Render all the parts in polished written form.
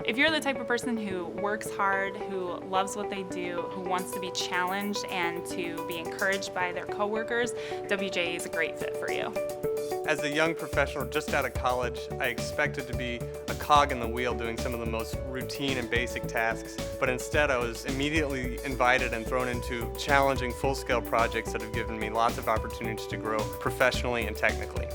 if you're the type of person who works hard, who loves what they do, who wants to be challenged and to be encouraged by their coworkers, WJE is a great fit for you. As a young professional just out of college, I expected to be a cog in the wheel doing some of the most routine and basic tasks, but instead I was immediately invited and thrown into challenging full-scale projects that have given me lots of opportunities to grow professionally and technically.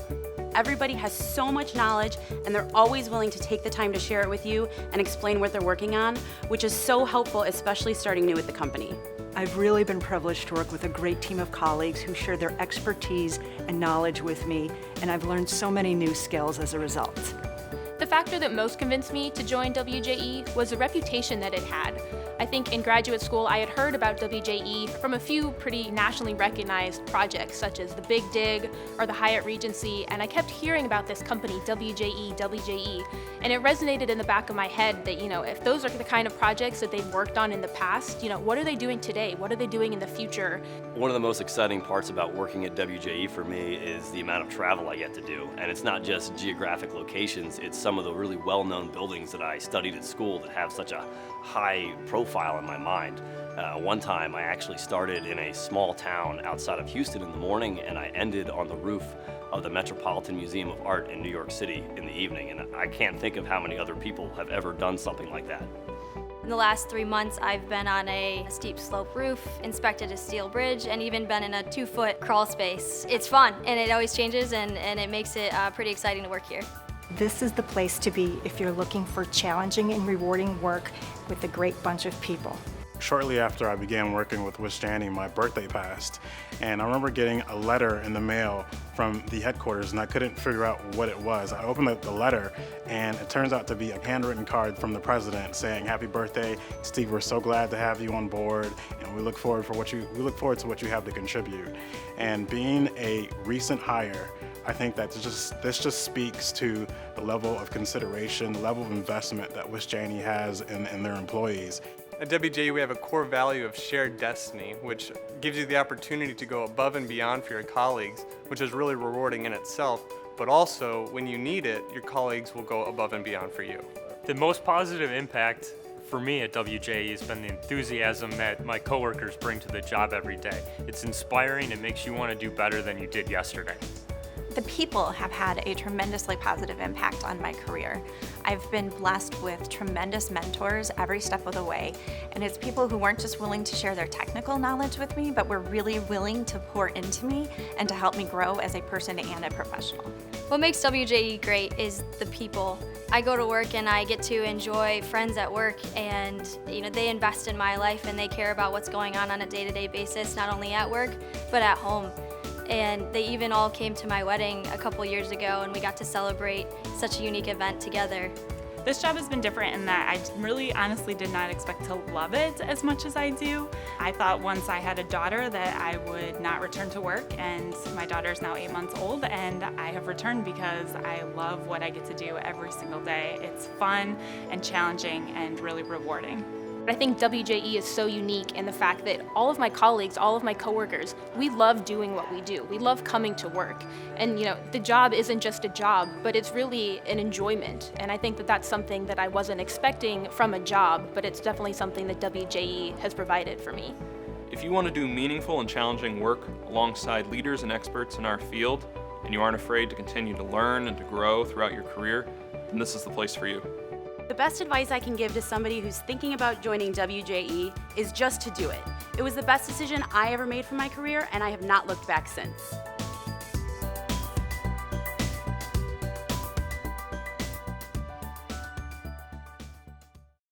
Everybody has so much knowledge and they're always willing to take the time to share it with you and explain what they're working on, which is so helpful, especially starting new with the company. I've really been privileged to work with a great team of colleagues who share their expertise and knowledge with me, and I've learned so many new skills as a result. The factor that most convinced me to join WJE was the reputation that it had. I think in graduate school I had heard about WJE from a few pretty nationally recognized projects such as the Big Dig or the Hyatt Regency, and I kept hearing about this company, WJE, and it resonated in the back of my head that, if those are the kind of projects that they've worked on in the past, what are they doing today? What are they doing in the future? One of the most exciting parts about working at WJE for me is the amount of travel I get to do. And it's not just geographic locations, it's some of the really well-known buildings that I studied at school that have such a high profile in my mind. One time I actually started in a small town outside of Houston in the morning, and I ended on the roof of the Metropolitan Museum of Art in New York City in the evening, and I can't think of how many other people have ever done something like that. In the last 3 months, I've been on a steep slope roof, inspected a steel bridge, and even been in a 2-foot crawl space. It's fun, and it always changes, and it makes it pretty exciting to work here. This is the place to be if you're looking for challenging and rewarding work with a great bunch of people. Shortly after I began working with WJE, my birthday passed, and I remember getting a letter in the mail from the headquarters, and I couldn't figure out what it was. I opened the letter, and it turns out to be a handwritten card from the president saying, "Happy birthday, Steve. We're so glad to have you on board, and we look forward to what you have to contribute." And being a recent hire, I think that this just speaks to the level of consideration, the level of investment that WJE has in their employees. At WJE, we have a core value of shared destiny, which gives you the opportunity to go above and beyond for your colleagues, which is really rewarding in itself, but also when you need it, your colleagues will go above and beyond for you. The most positive impact for me at WJE has been the enthusiasm that my coworkers bring to the job every day. It's inspiring. It makes you want to do better than you did yesterday. The people have had a tremendously positive impact on my career. I've been blessed with tremendous mentors every step of the way, and it's people who weren't just willing to share their technical knowledge with me, but were really willing to pour into me and to help me grow as a person and a professional. What makes WJE great is the people. I go to work and I get to enjoy friends at work, and they invest in my life and they care about what's going on a day-to-day basis, not only at work, but at home. And they even all came to my wedding a couple years ago, and we got to celebrate such a unique event together. This job has been different in that I really honestly did not expect to love it as much as I do. I thought once I had a daughter that I would not return to work, and my daughter is now 8 months old, and I have returned because I love what I get to do every single day. It's fun and challenging and really rewarding. I think WJE is so unique in the fact that all of my colleagues, all of my coworkers, we love doing what we do. We love coming to work. And the job isn't just a job, but it's really an enjoyment. And I think that that's something that I wasn't expecting from a job, but it's definitely something that WJE has provided for me. If you want to do meaningful and challenging work alongside leaders and experts in our field, and you aren't afraid to continue to learn and to grow throughout your career, then this is the place for you. The best advice I can give to somebody who's thinking about joining WJE is just to do it. It was the best decision I ever made for my career, and I have not looked back since.